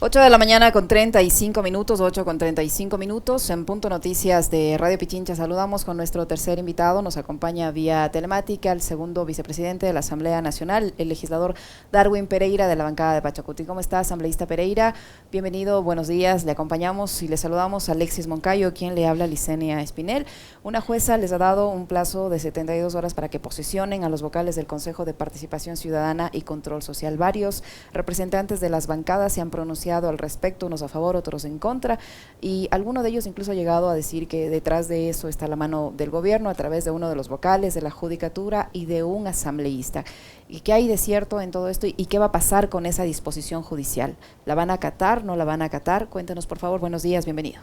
8 de la mañana con 35 minutos, 8 con 35 minutos. En Punto Noticias de Radio Pichincha saludamos con nuestro tercer invitado. Nos acompaña vía telemática el segundo vicepresidente de la Asamblea Nacional, el legislador Darwin Pereira de la bancada de Pachacuti. ¿Cómo está, asambleísta Pereira? Bienvenido, buenos días. Le acompañamos y le saludamos a Alexis Moncayo, quien le habla, Licenia Espinel. Una jueza les ha dado un plazo de 72 horas para que posesionen a los vocales del Consejo de Participación Ciudadana y Control Social. Varios representantes de las bancadas se han pronunciado al respecto, unos a favor, otros en contra, y alguno de ellos incluso ha llegado a decir que detrás de eso está la mano del gobierno a través de uno de los vocales, de la judicatura y de un asambleísta. ¿Y qué hay de cierto en todo esto y qué va a pasar con esa disposición judicial? ¿La van a acatar, no la van a acatar? Cuéntenos, por favor. Buenos días, bienvenido.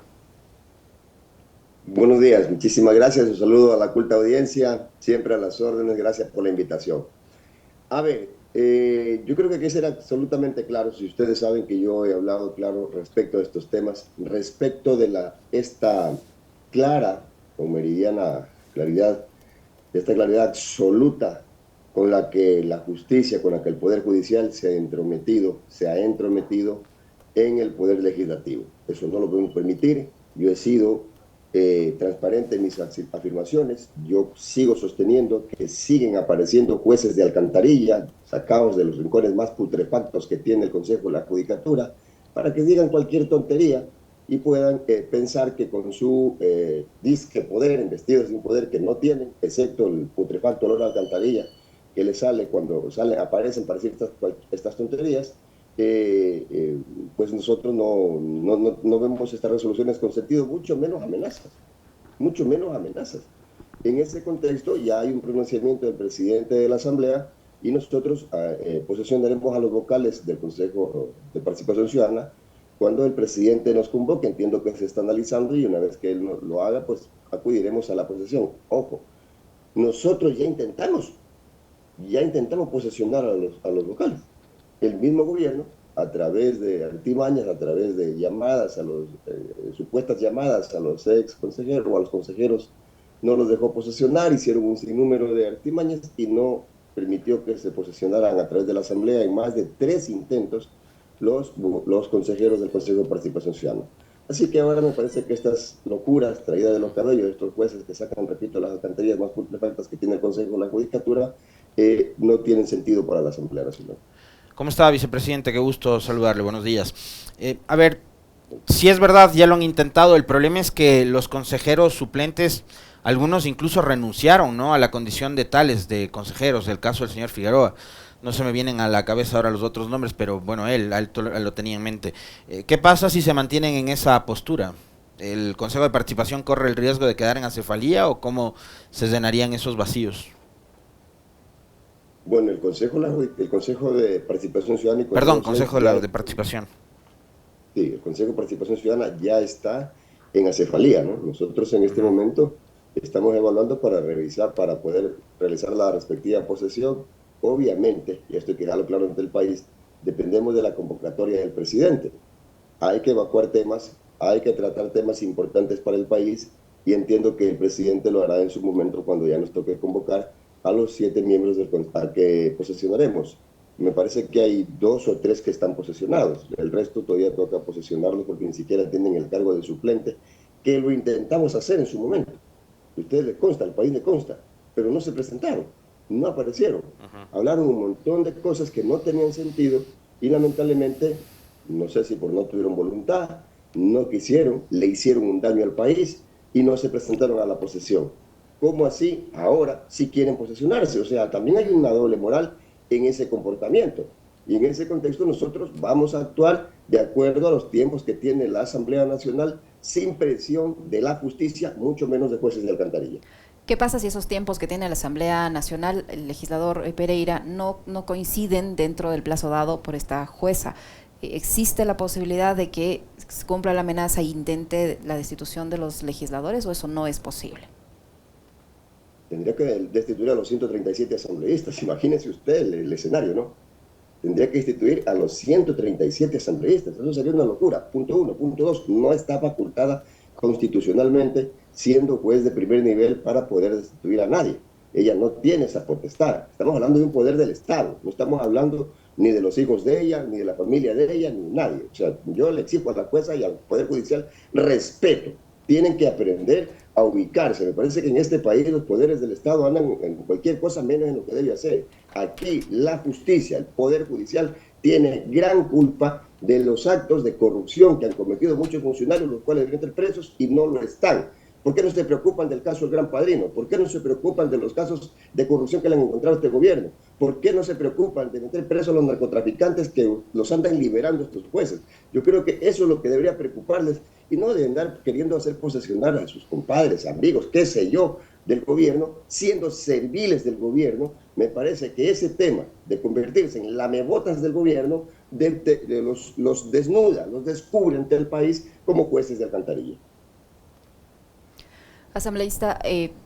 Buenos días, muchísimas gracias, un saludo a la culta audiencia, siempre a las órdenes, gracias por la invitación. A ver, yo creo que hay que ser absolutamente claro, si ustedes saben que yo he hablado claro respecto a estos temas, respecto de esta clara o meridiana claridad, esta claridad absoluta con la que la justicia, con la que el Poder Judicial se ha entrometido en el Poder Legislativo. Eso no lo podemos permitir. Yo he sido transparente en mis afirmaciones. Yo sigo sosteniendo que siguen apareciendo jueces de alcantarilla, sacados de los rincones más putrefactos que tiene el Consejo de la Judicatura, para que digan cualquier tontería y puedan pensar que con su disque poder, investidos de un poder que no tienen, excepto el putrefacto olor a alcantarilla que les sale cuando aparecen para decir estas tonterías, pues nosotros no vemos estas resoluciones con sentido, mucho menos amenazas. En ese contexto ya hay un pronunciamiento del presidente de la Asamblea y nosotros posesionaremos a los vocales del Consejo de Participación Ciudadana cuando el presidente nos convoque. Entiendo que se está analizando y una vez que él lo haga, pues acudiremos a la posesión. Ojo, nosotros ya intentamos posesionar a los vocales. El mismo gobierno, a través de artimañas, a través de llamadas, supuestas llamadas a los ex consejeros o a los consejeros, no los dejó posesionar, hicieron un sinnúmero de artimañas y no permitió que se posesionaran a través de la Asamblea en más de 3 intentos los consejeros del Consejo de Participación Ciudadana. Así que ahora me parece que estas locuras traídas de los cabellos de estos jueces que sacan, repito, las alcantarillas más putrefactas que tiene el Consejo de la Judicatura, no tienen sentido para la Asamblea Nacional. ¿Cómo está, vicepresidente? Qué gusto saludarle, buenos días. A ver, si es verdad, ya lo han intentado, el problema es que los consejeros suplentes, algunos incluso renunciaron, ¿no?, a la condición de tales de consejeros, el caso del señor Figueroa. No se me vienen a la cabeza ahora los otros nombres, pero bueno, él lo tenía en mente. ¿Qué pasa si se mantienen en esa postura? ¿El Consejo de Participación corre el riesgo de quedar en acefalía o cómo se llenarían esos vacíos? Bueno, el Consejo de Participación Ciudadana y Perdón, Consejo de Participación. Sí, el Consejo de Participación Ciudadana ya está en acefalía, ¿no? Nosotros en este momento estamos evaluando para revisar, para poder realizar la respectiva posesión. Obviamente, y esto hay que dejarlo claro ante el país, dependemos de la convocatoria del presidente. Hay que evacuar temas, hay que tratar temas importantes para el país y entiendo que el presidente lo hará en su momento cuando ya nos toque convocar a los 7 miembros al que posesionaremos. Me parece que hay 2 o 3 que están posesionados. El resto todavía toca posesionarlos porque ni siquiera tienen el cargo de suplente, que lo intentamos hacer en su momento. A ustedes les consta, al país le consta, pero no se presentaron, no aparecieron. Hablaron un montón de cosas que no tenían sentido y lamentablemente, no sé si por no tuvieron voluntad, no quisieron, le hicieron un daño al país y no se presentaron a la posesión. ¿Cómo así? Ahora sí quieren posesionarse. O sea, también hay una doble moral en ese comportamiento. Y en ese contexto nosotros vamos a actuar de acuerdo a los tiempos que tiene la Asamblea Nacional, sin presión de la justicia, mucho menos de jueces de alcantarilla. ¿Qué pasa si esos tiempos que tiene la Asamblea Nacional, el legislador Pereira, no coinciden dentro del plazo dado por esta jueza? ¿Existe la posibilidad de que se cumpla la amenaza e intente la destitución de los legisladores o eso no es posible? Tendría que destituir a los 137 asambleístas. Imagínense usted el escenario, ¿no? Tendría que destituir a los 137 asambleístas. Eso sería una locura. Punto 1. Punto 2. No está facultada constitucionalmente siendo juez de primer nivel para poder destituir a nadie. Ella no tiene esa potestad. Estamos hablando de un poder del Estado. No estamos hablando ni de los hijos de ella, ni de la familia de ella, ni nadie. O sea, yo le exijo a la jueza y al Poder Judicial respeto. Tienen que aprender a ubicarse. Me parece que en este país los poderes del Estado andan en cualquier cosa menos en lo que debe hacer. Aquí la justicia, el Poder Judicial, tiene gran culpa de los actos de corrupción que han cometido muchos funcionarios, los cuales deben estar presos y no lo están. ¿Por qué no se preocupan del caso del Gran Padrino? ¿Por qué no se preocupan de los casos de corrupción que le han encontrado a este gobierno? ¿Por qué no se preocupan de meter presos a los narcotraficantes que los andan liberando estos jueces? Yo creo que eso es lo que debería preocuparles y no de andar queriendo hacer posesionar a sus compadres, amigos, qué sé yo, del gobierno, siendo serviles del gobierno. Me parece que ese tema de convertirse en lamebotas del gobierno los desnuda, los descubre ante el país como jueces de alcantarilla. Asambleísta,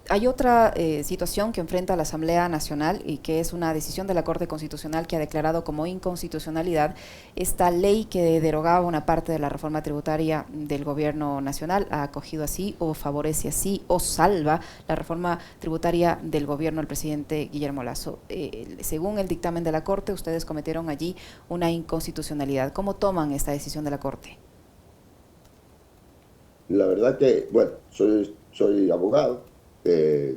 hay otra situación que enfrenta la Asamblea Nacional y que es una decisión de la Corte Constitucional que ha declarado como inconstitucionalidad esta ley que derogaba una parte de la reforma tributaria del gobierno nacional, ha acogido así o favorece así o salva la reforma tributaria del gobierno del presidente Guillermo Lasso. Según el dictamen de la Corte, ustedes cometieron allí una inconstitucionalidad. ¿Cómo toman esta decisión de la Corte? La verdad que, bueno, soy abogado,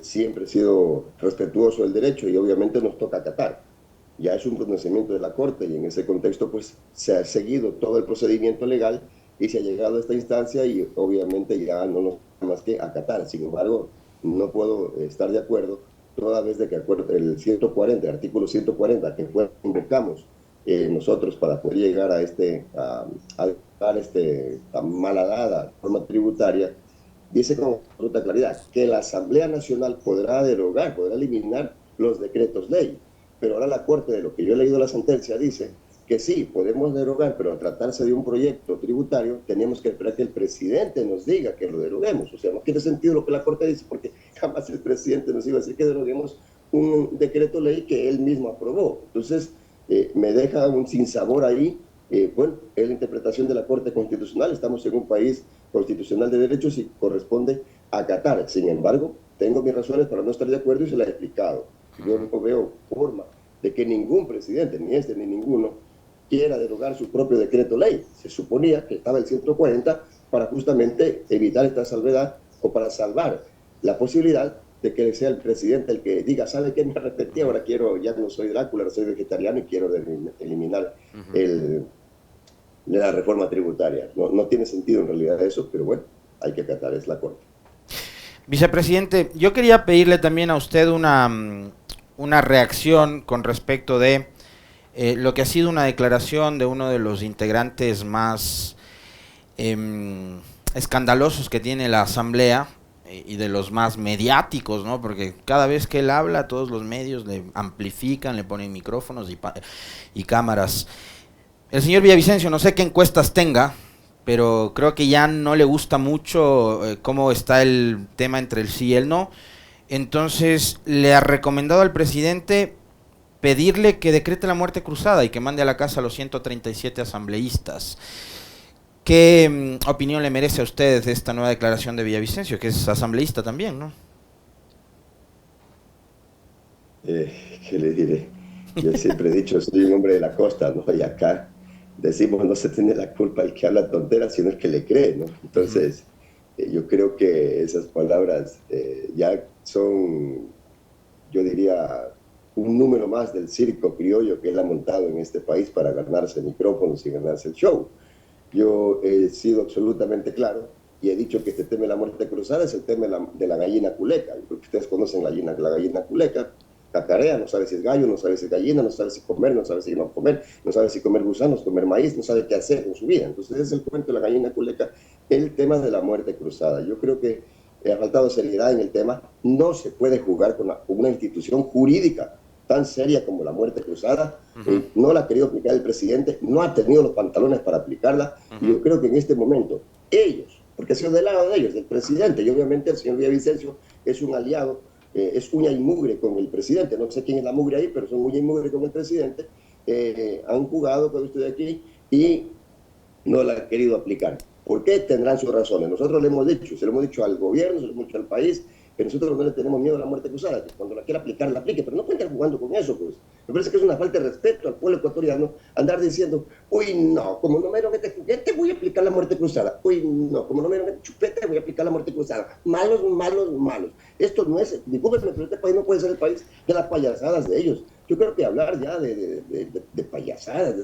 siempre he sido respetuoso del derecho y obviamente nos toca acatar. Ya es un pronunciamiento de la Corte y en ese contexto pues se ha seguido todo el procedimiento legal y se ha llegado a esta instancia y obviamente ya no nos queda más que acatar. Sin embargo, no puedo estar de acuerdo toda vez de que el 140, el artículo 140 que invocamos nosotros para poder llegar a esta malhadada reforma tributaria, dice con absoluta claridad que la Asamblea Nacional podrá derogar, podrá eliminar los decretos ley. Pero ahora la Corte, de lo que yo he leído la sentencia, dice que sí, podemos derogar, pero al tratarse de un proyecto tributario, tenemos que esperar que el presidente nos diga que lo deroguemos. O sea, no tiene sentido lo que la Corte dice, porque jamás el presidente nos iba a decir que deroguemos un decreto ley que él mismo aprobó. Entonces, me deja un sinsabor ahí. Bueno, es la interpretación de la Corte Constitucional. Estamos en un país constitucional de derechos y corresponde acatar. Sin embargo, tengo mis razones para no estar de acuerdo y se las he explicado. Yo no veo forma de que ningún presidente, ni este ni ninguno, quiera derogar su propio decreto ley. Se suponía que estaba el 140 para justamente evitar esta salvedad o para salvar la posibilidad de que sea el presidente el que diga, ¿sabe qué? Me arrepentí, ahora ya no soy Drácula, soy vegetariano y quiero eliminar la reforma tributaria. No tiene sentido en realidad eso, pero bueno, hay que acatar, es la Corte. Vicepresidente, yo quería pedirle también a usted una reacción con respecto de lo que ha sido una declaración de uno de los integrantes más escandalosos que tiene la Asamblea, y de los más mediáticos, ¿no? Porque cada vez que él habla, todos los medios le amplifican, le ponen micrófonos y cámaras. El señor Villavicencio, no sé qué encuestas tenga, pero creo que ya no le gusta mucho cómo está el tema entre el sí y el no. Entonces, le ha recomendado al presidente pedirle que decrete la muerte cruzada y que mande a la casa a los 137 asambleístas. ¿Qué opinión le merece a usted de esta nueva declaración de Villavicencio, que es asambleísta también, no? ¿Qué le diré? Yo siempre he dicho, soy un hombre de la costa, ¿no? Y acá decimos, no se tiene la culpa el que habla tonteras, sino el que le cree, ¿no? Entonces, yo creo que esas palabras ya son, yo diría, un número más del circo criollo que él ha montado en este país para ganarse micrófonos y ganarse el show. Yo he sido absolutamente claro y he dicho que este tema de la muerte cruzada es el tema de la gallina culeca. Yo creo que ustedes conocen la gallina culeca, cacarea, no sabe si es gallo, no sabe si es gallina, no sabe si comer, no sabe si no comer, no sabe si comer gusanos, comer maíz, no sabe qué hacer con su vida. Entonces ese es el cuento de la gallina culeca, el tema de la muerte cruzada. Yo creo que ha faltado seriedad en el tema. No se puede jugar con una institución jurídica tan seria como la muerte cruzada. No la ha querido aplicar el presidente, no ha tenido los pantalones para aplicarla, y yo creo que en este momento ellos, porque ha sido del lado de ellos, del presidente, y obviamente el señor Villavicencio es un aliado, es uña y mugre con el presidente, no sé quién es la mugre ahí, pero son uña y mugre con el presidente, han jugado con usted aquí y no la han querido aplicar. ¿Por qué? Tendrán sus razones. Nosotros le hemos dicho, se lo hemos dicho al gobierno, se lo hemos dicho al país, que nosotros no le tenemos miedo a la muerte cruzada, que cuando la quiera aplicar, la aplique, pero no pueden estar jugando con eso, pues. Me parece que es una falta de respeto al pueblo ecuatoriano andar diciendo, uy, no, como no me dieron este juguete, voy a aplicar la muerte cruzada. Uy, no, como no me dieron este chupete, voy a aplicar la muerte cruzada. Malos, malos, malos. Esto no es, discúlpenme, pero este país no puede ser el país de las payasadas de ellos. Yo creo que hablar ya de payasadas,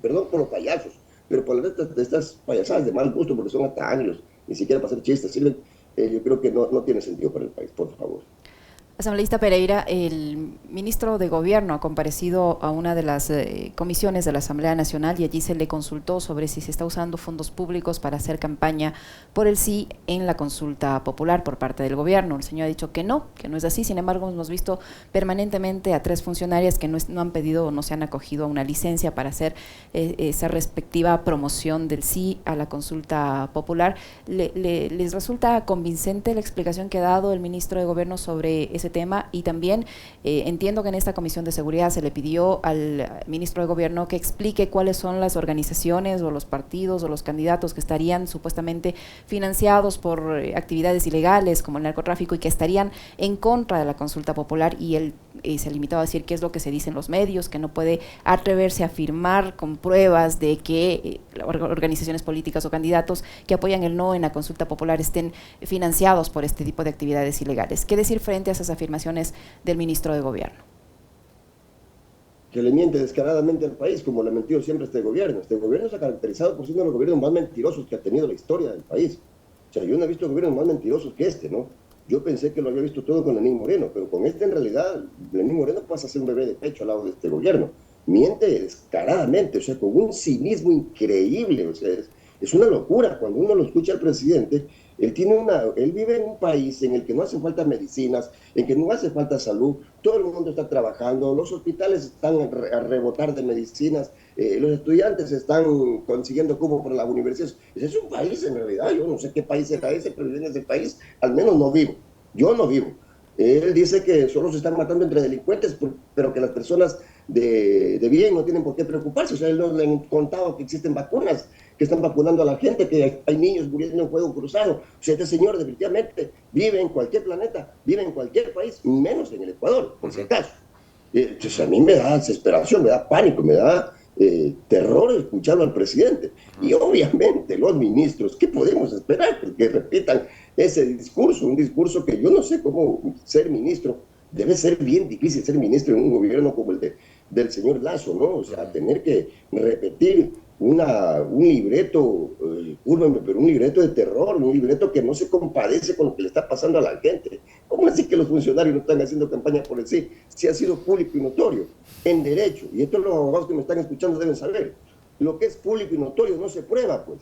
perdón por los payasos, pero por de estas payasadas de mal gusto, porque son hasta años, ni siquiera para hacer chistes sirven, yo creo que no tiene sentido para el país, por favor. Asambleísta Pereira, el ministro de Gobierno ha comparecido a una de las comisiones de la Asamblea Nacional y allí se le consultó sobre si se está usando fondos públicos para hacer campaña por el sí en la consulta popular por parte del gobierno. El señor ha dicho que no es así. Sin embargo, hemos visto permanentemente a 3 funcionarias que no han pedido o no se han acogido a una licencia para hacer esa respectiva promoción del sí a la consulta popular. ¿Les resulta convincente la explicación que ha dado el ministro de Gobierno sobre ese tema? Y también entiendo que en esta Comisión de Seguridad se le pidió al ministro de Gobierno que explique cuáles son las organizaciones o los partidos o los candidatos que estarían supuestamente financiados por actividades ilegales como el narcotráfico y que estarían en contra de la consulta popular, y él se limitó a decir qué es lo que se dice en los medios, que no puede atreverse a afirmar con pruebas de que organizaciones políticas o candidatos que apoyan el no en la consulta popular estén financiados por este tipo de actividades ilegales. ¿Qué decir frente a esas afirmaciones del ministro de Gobierno? Que le miente descaradamente al país, como le ha mentido siempre este gobierno. Este gobierno se ha caracterizado por ser uno de los gobiernos más mentirosos que ha tenido la historia del país. O sea, yo no he visto gobiernos más mentirosos que este, ¿no? Yo pensé que lo había visto todo con Lenín Moreno, pero con este en realidad, Lenín Moreno pasa a ser un bebé de pecho al lado de este gobierno. Miente descaradamente, o sea, con un cinismo increíble, o sea, es una locura. Cuando uno lo escucha al presidente, él vive en un país en el que no hace falta medicinas, en que no hace falta salud, todo el mundo está trabajando, los hospitales están a rebotar de medicinas, los estudiantes están consiguiendo cupos para las universidades. Ese es un país en realidad, yo no sé qué país será ese, pero en ese país al menos no vivo, yo no vivo. Él dice que solo se están matando entre delincuentes, pero que las personas de bien no tienen por qué preocuparse. O sea, él no le han contado que existen vacunas, que están vacunando a la gente, que hay niños muriendo en fuego cruzado. O sea, este señor definitivamente vive en cualquier planeta, vive en cualquier país, menos en el Ecuador, por si acaso. Entonces a mí me da desesperación, me da pánico, me da terror escucharlo al presidente. Y obviamente los ministros, ¿qué podemos esperar? Que repitan ese discurso, un discurso que yo no sé cómo ser ministro. Debe ser bien difícil ser ministro en un gobierno como el del señor Lasso, ¿no? O sea, tener que repetir un libreto, pero un libreto de terror, un libreto que no se compadece con lo que le está pasando a la gente. ¿Cómo así que los funcionarios no están haciendo campaña por el sí? Si ha sido público y notorio, en derecho, y esto los abogados que me están escuchando deben saber, lo que es público y notorio no se prueba, pues.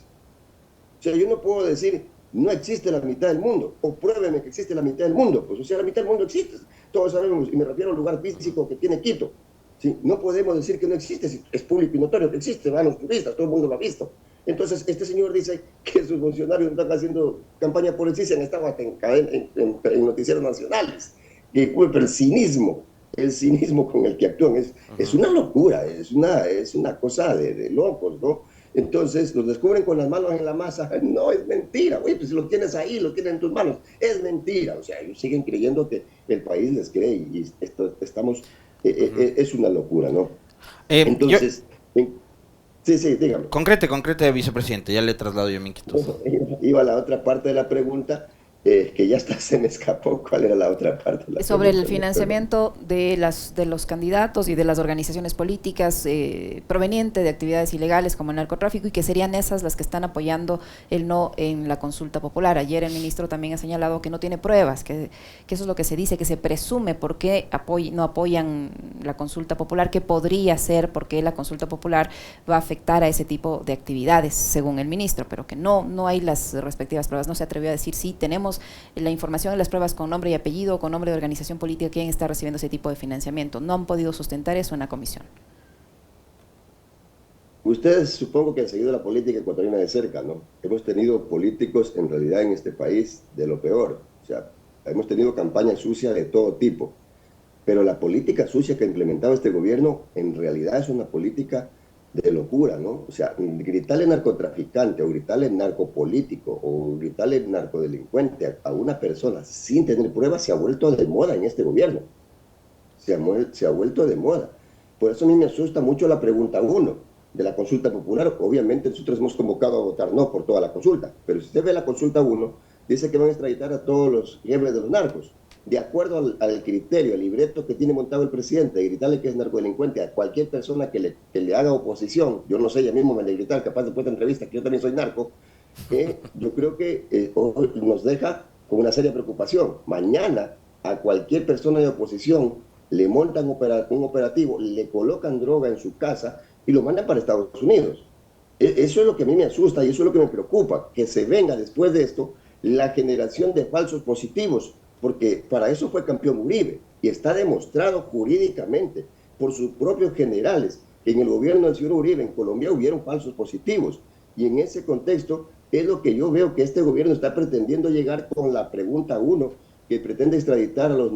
O sea, yo no puedo decir, no existe la mitad del mundo, o pruébeme que existe la mitad del mundo, pues, o sea, la mitad del mundo existe, todos sabemos, y me refiero al lugar físico que tiene Quito. ¿Sí? No podemos decir que no existe, si es público y notorio que existe, van los turistas, todo el mundo lo ha visto. Entonces, este señor dice que sus funcionarios están haciendo campaña por el sí, se han estado hasta en noticieros nacionales. Pero el cinismo con el que actúan es una locura, es una cosa de locos, ¿no? Entonces, los descubren con las manos en la masa. No, es mentira, güey, pues si lo tienes ahí, lo tienes en tus manos, es mentira. O sea, ellos siguen creyendo que el país les cree y estamos... es una locura, ¿no? Entonces, sí, dígame. Concrete, vicepresidente, ya le traslado yo mi inquietud. Iba a la otra parte de la pregunta, que ya hasta se me escapó. ¿Cuál era la otra parte? Sobre el financiamiento de los candidatos y de las organizaciones políticas proveniente de actividades ilegales como el narcotráfico, y que serían esas las que están apoyando el no en la consulta popular. Ayer el ministro también ha señalado que no tiene pruebas, que eso es lo que se dice, que se presume por qué no apoyan la consulta popular, que podría ser porque la consulta popular va a afectar a ese tipo de actividades, según el ministro, pero que no hay las respectivas pruebas. No se atrevió a decir si tenemos la información y las pruebas con nombre y apellido, con nombre de organización política, quién está recibiendo ese tipo de financiamiento. No han podido sustentar eso en la comisión. Ustedes supongo que han seguido la política ecuatoriana de cerca, ¿no? Hemos tenido políticos en realidad en este país de lo peor. O sea, hemos tenido campaña sucia de todo tipo. Pero la política sucia que ha implementado este gobierno en realidad es una política de locura, ¿no? O sea, gritarle narcotraficante o gritarle narcopolítico o gritarle narcodelincuente a una persona sin tener pruebas se ha vuelto de moda en este gobierno. Se ha vuelto de moda. Por eso a mí me asusta mucho la pregunta 1 de la consulta popular. Obviamente nosotros hemos convocado a votar no por toda la consulta, pero si usted ve la consulta 1, dice que van a extraditar a todos los jefes de los narcos. De acuerdo al criterio, al libreto que tiene montado el presidente, de gritarle que es narcodelincuente a cualquier persona que le haga oposición, yo no sé, ella mismo me le gritar, capaz después de entrevista, que yo también soy narco, yo creo que nos deja con una seria preocupación. Mañana a cualquier persona de oposición le montan un operativo, le colocan droga en su casa y lo mandan para Estados Unidos. Eso es lo que a mí me asusta y eso es lo que me preocupa, que se venga después de esto la generación de falsos positivos, porque para eso fue campeón Uribe y está demostrado jurídicamente por sus propios generales que en el gobierno del señor Uribe en Colombia hubieron falsos positivos, y en ese contexto es lo que yo veo que este gobierno está pretendiendo llegar con la pregunta 1, que pretende extraditar a los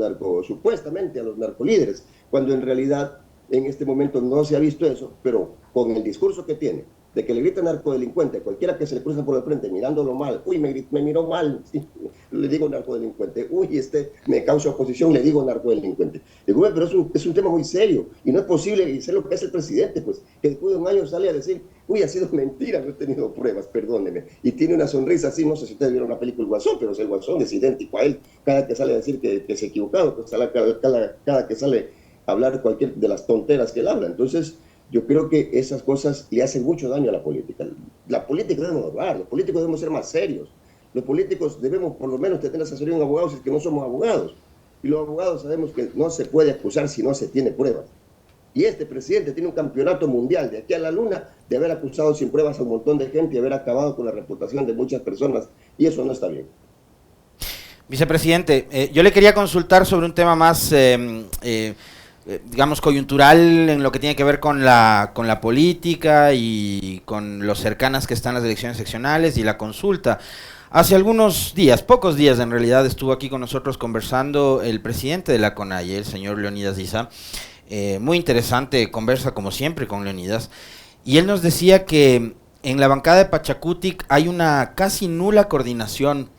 supuestamente a los narcolíderes, cuando en realidad en este momento no se ha visto eso, pero con el discurso que tiene, de que le grita narcodelincuente, cualquiera que se le cruza por el frente mirándolo mal, uy, me miró mal, sí, le digo narcodelincuente, uy, me causa oposición, le digo narcodelincuente. Digo, pero es un tema muy serio, y no es posible, y sé lo que es el presidente, pues, que después de un año sale a decir, uy, ha sido mentira, no he tenido pruebas, perdóneme, y tiene una sonrisa así, no sé si ustedes vieron la película El Guasón, pero el Guasón es idéntico a él, cada que sale a decir que se ha equivocado, pues, cada que sale a hablar cualquier de las tonteras que él habla. Entonces, yo creo que esas cosas le hacen mucho daño a la política. La política debemos hablar, los políticos debemos ser más serios. Los políticos debemos por lo menos tener asesoría de un abogado si es que no somos abogados. Y los abogados sabemos que no se puede acusar si no se tiene pruebas. Y este presidente tiene un campeonato mundial de aquí a la luna de haber acusado sin pruebas a un montón de gente y haber acabado con la reputación de muchas personas. Y eso no está bien. Vicepresidente, yo le quería consultar sobre un tema más digamos, coyuntural en lo que tiene que ver con la política y con lo cercanas que están las elecciones seccionales y la consulta. Hace algunos días, pocos días en realidad, estuvo aquí con nosotros conversando el presidente de la CONAIE, el señor Leonidas Diza. Muy interesante conversa, como siempre, con Leonidas. Y él nos decía que en la bancada de Pachacutic hay una casi nula coordinación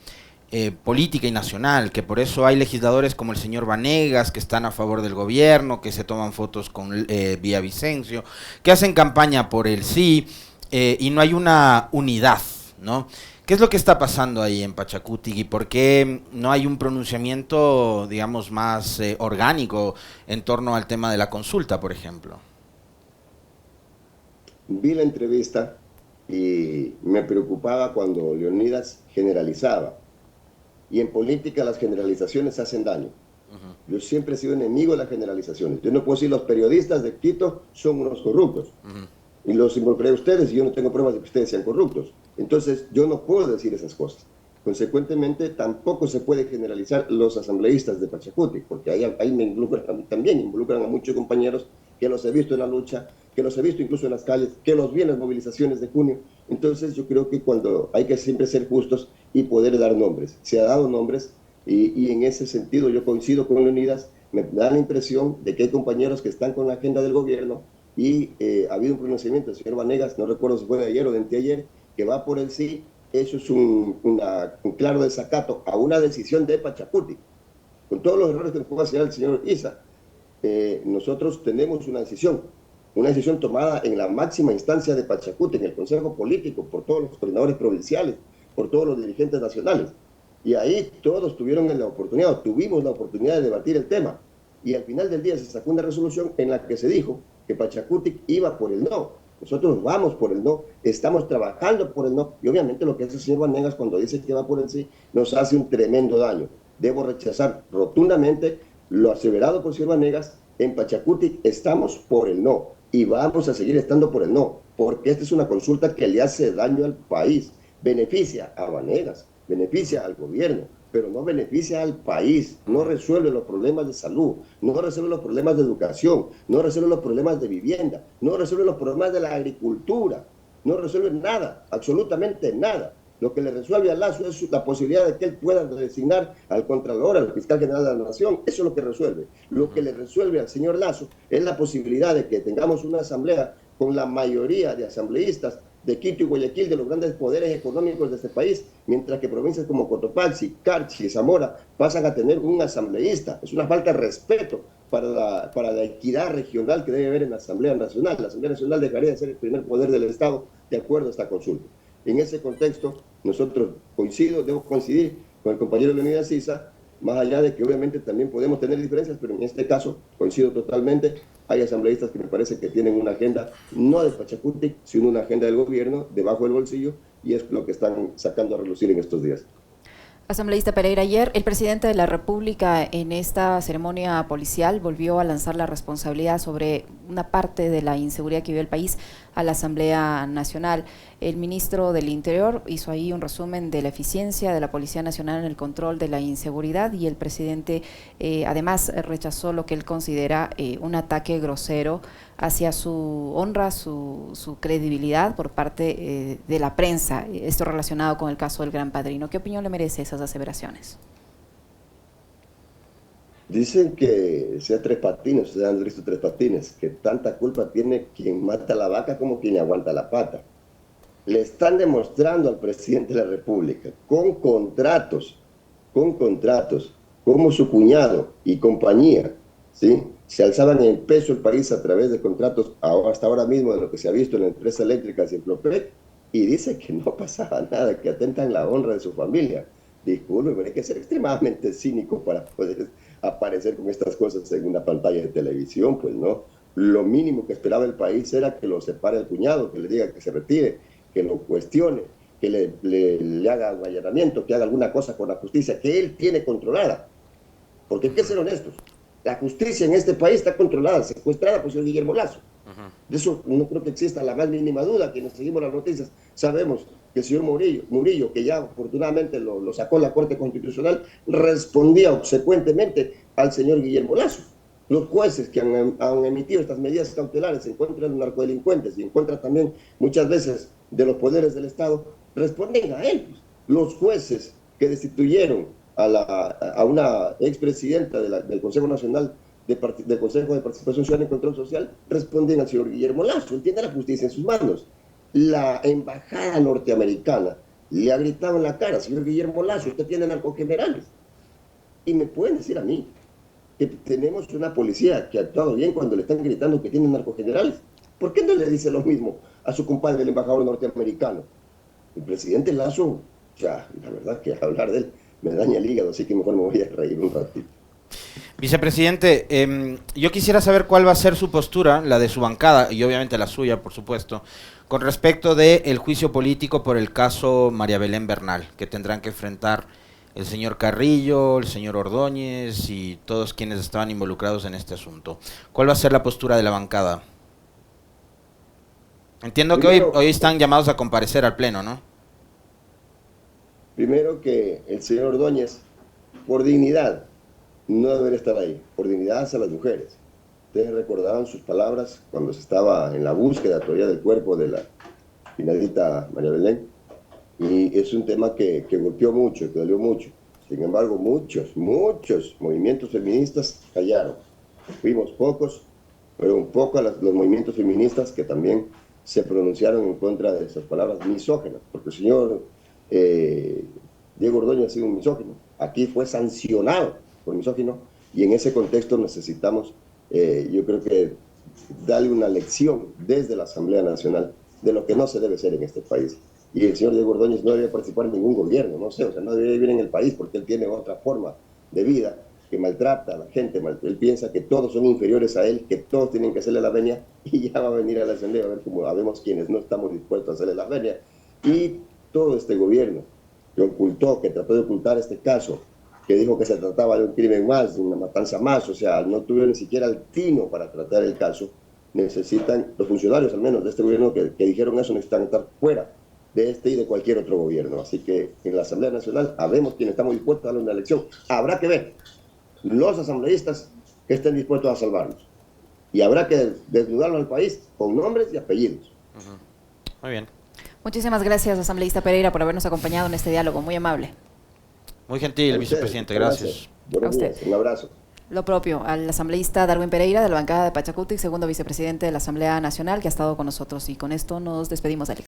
política y nacional, que por eso hay legisladores como el señor Vanegas que están a favor del gobierno, que se toman fotos con Villavicencio, que hacen campaña por el sí, y no hay una unidad, ¿no? ¿Qué es lo que está pasando ahí en Pachacutic y por qué no hay un pronunciamiento, digamos, más orgánico en torno al tema de la consulta, por ejemplo? Vi la entrevista y me preocupaba cuando Leonidas generalizaba. Y en política las generalizaciones hacen daño. Yo siempre he sido enemigo de las generalizaciones. Yo no puedo decir los periodistas de Quito son unos corruptos. Y los involucré a ustedes y yo no tengo pruebas de que ustedes sean corruptos. Entonces yo no puedo decir esas cosas. Consecuentemente tampoco se puede generalizar los asambleístas de Pachacutic, porque ahí me también involucran a muchos compañeros que los he visto en la lucha, que los he visto incluso en las calles, que los vi en las movilizaciones de junio. Entonces yo creo que cuando hay que siempre ser justos y poder dar nombres. Se ha dado nombres y en ese sentido yo coincido con Leonidas. Me da la impresión de que hay compañeros que están con la agenda del gobierno y ha habido un pronunciamiento del señor Vanegas, no recuerdo si fue de ayer o de anteayer, que va por el sí. Eso es un claro desacato a una decisión de Pachacutic. Con todos los errores que nos puede hacer el señor Isa, nosotros tenemos una decisión tomada en la máxima instancia de Pachacutic, en el Consejo Político, por todos los coordinadores provinciales, por todos los dirigentes nacionales. Y ahí todos tuvimos la oportunidad de debatir el tema. Y al final del día se sacó una resolución en la que se dijo que Pachacutic iba por el no. Nosotros vamos por el no, estamos trabajando por el no, y obviamente lo que hace el señor Vanegas cuando dice que va por el sí, nos hace un tremendo daño. Debo rechazar rotundamente lo aseverado por el señor Vanegas. En Pachacutic estamos por el no, y vamos a seguir estando por el no, porque esta es una consulta que le hace daño al país, beneficia a Vanegas, beneficia al gobierno, pero no beneficia al país, no resuelve los problemas de salud, no resuelve los problemas de educación, no resuelve los problemas de vivienda, no resuelve los problemas de la agricultura, no resuelve nada, absolutamente nada. Lo que le resuelve a Lazo es la posibilidad de que él pueda designar al Contralor, al Fiscal General de la Nación. Eso es lo que resuelve. Lo que le resuelve al señor Lazo es la posibilidad de que tengamos una asamblea con la mayoría de asambleístas de Quito y Guayaquil, de los grandes poderes económicos de este país, mientras que provincias como Cotopaxi, Carchi y Zamora pasan a tener un asambleísta. Es una falta de respeto para la equidad regional que debe haber en la Asamblea Nacional. La Asamblea Nacional dejaría de ser el primer poder del Estado de acuerdo a esta consulta. En ese contexto, nosotros debo coincidir con el compañero Leonidas Sisa, más allá de que obviamente también podemos tener diferencias, pero en este caso coincido totalmente. Hay asambleístas que me parece que tienen una agenda no de Pachacuti, sino una agenda del gobierno debajo del bolsillo, y es lo que están sacando a relucir en estos días. Asambleísta Pereira, ayer el presidente de la República en esta ceremonia policial volvió a lanzar la responsabilidad sobre una parte de la inseguridad que vive el país a la Asamblea Nacional. El ministro del Interior hizo ahí un resumen de la eficiencia de la Policía Nacional en el control de la inseguridad, y el presidente además rechazó lo que él considera un ataque grosero hacia su honra, su credibilidad por parte de la prensa, esto relacionado con el caso del Gran Padrino. ¿Qué opinión le merece esas aseveraciones? Dicen que sea Tres Patines, ustedes han visto Tres Patines, que tanta culpa tiene quien mata la vaca como quien aguanta la pata. Le están demostrando al presidente de la República, con contratos, como su cuñado y compañía, ¿sí?, se alzaban en peso el país a través de contratos, hasta ahora mismo de lo que se ha visto en la empresa eléctrica y en Plopec, y dice que no pasaba nada, que atentan la honra de su familia. Disculpe, pero hay que ser extremadamente cínico para poder aparecer con estas cosas en una pantalla de televisión, pues no. Lo mínimo que esperaba el país era que lo separe el cuñado, que le diga que se retire, que lo cuestione, que le haga un allanamiento, que haga alguna cosa con la justicia que él tiene controlada. Porque hay que ser honestos, la justicia en este país está controlada, secuestrada por el señor Guillermo Lasso. De eso no creo que exista la más mínima duda. Quienes seguimos las noticias sabemos que el señor Murillo, que ya afortunadamente lo sacó la Corte Constitucional, respondía obsecuentemente al señor Guillermo Lasso. Los jueces que han emitido estas medidas cautelares en contra de los narcodelincuentes y en contra también muchas veces de los poderes del Estado, responden a él. Los jueces que destituyeron a una expresidenta del Consejo Nacional del Consejo de Participación Ciudadana y Control Social responden al señor Guillermo Lasso. Él tiene la justicia en sus manos. La embajada norteamericana le ha gritado en la cara: señor Guillermo Lasso, usted tiene narcogenerales. Y me pueden decir a mí que tenemos una policía que ha actuado bien cuando le están gritando que tiene narcogenerales. ¿Por qué no le dice lo mismo a su compadre, el embajador norteamericano? El presidente Lasso, ya, la verdad que hablar de él me daña el hígado, así que mejor me voy a reír un ratito. Vicepresidente, yo quisiera saber cuál va a ser su postura, la de su bancada, y obviamente la suya, por supuesto, con respecto del juicio político por el caso María Belén Bernal, que tendrán que enfrentar el señor Carrillo, el señor Ordóñez y todos quienes estaban involucrados en este asunto. ¿Cuál va a ser la postura de la bancada? Entiendo que hoy están llamados a comparecer al Pleno, ¿no? Primero, que el señor Ordóñez, por dignidad, no debería estar ahí, por dignidad hacia las mujeres. Ustedes recordaban sus palabras cuando se estaba en la búsqueda todavía del cuerpo de la finadita María Belén, y es un tema que golpeó mucho, que dolió mucho. Sin embargo, muchos movimientos feministas callaron. Fuimos pocos, pero un poco los movimientos feministas que también se pronunciaron en contra de esas palabras misóginas, porque el señor Diego Ordóñez ha sido un misógino. Aquí fue sancionado por misógino, y en ese contexto necesitamos, yo creo que darle una lección desde la Asamblea Nacional de lo que no se debe hacer en este país. Y el señor Diego Ordóñez no debe participar en ningún gobierno, no sé, o sea, no debe vivir en el país porque él tiene otra forma de vida que maltrata a la gente. Él piensa que todos son inferiores a él, que todos tienen que hacerle la venia, y ya va a venir a la Asamblea a ver cómo vemos quienes no estamos dispuestos a hacerle la venia. Y todo este gobierno que ocultó, que trató de ocultar este caso, que dijo que se trataba de un crimen más, de una matanza más, o sea, no tuvieron ni siquiera el tino para tratar el caso. Necesitan, los funcionarios al menos de este gobierno que dijeron eso, necesitan estar fuera de este y de cualquier otro gobierno. Así que en la Asamblea Nacional habemos quienes estamos dispuestos a darle una elección. Habrá que ver los asambleístas que estén dispuestos a salvarnos, y habrá que desnudarlo al país con nombres y apellidos. Muy bien. Muchísimas gracias, asambleísta Pereira, por habernos acompañado en este diálogo. Muy amable. Muy gentil, vicepresidente. Gracias. Buenos días. Un abrazo. Lo propio al asambleísta Darwin Pereira, de la bancada de Pachacuti, segundo vicepresidente de la Asamblea Nacional, que ha estado con nosotros. Y con esto nos despedimos, Alex.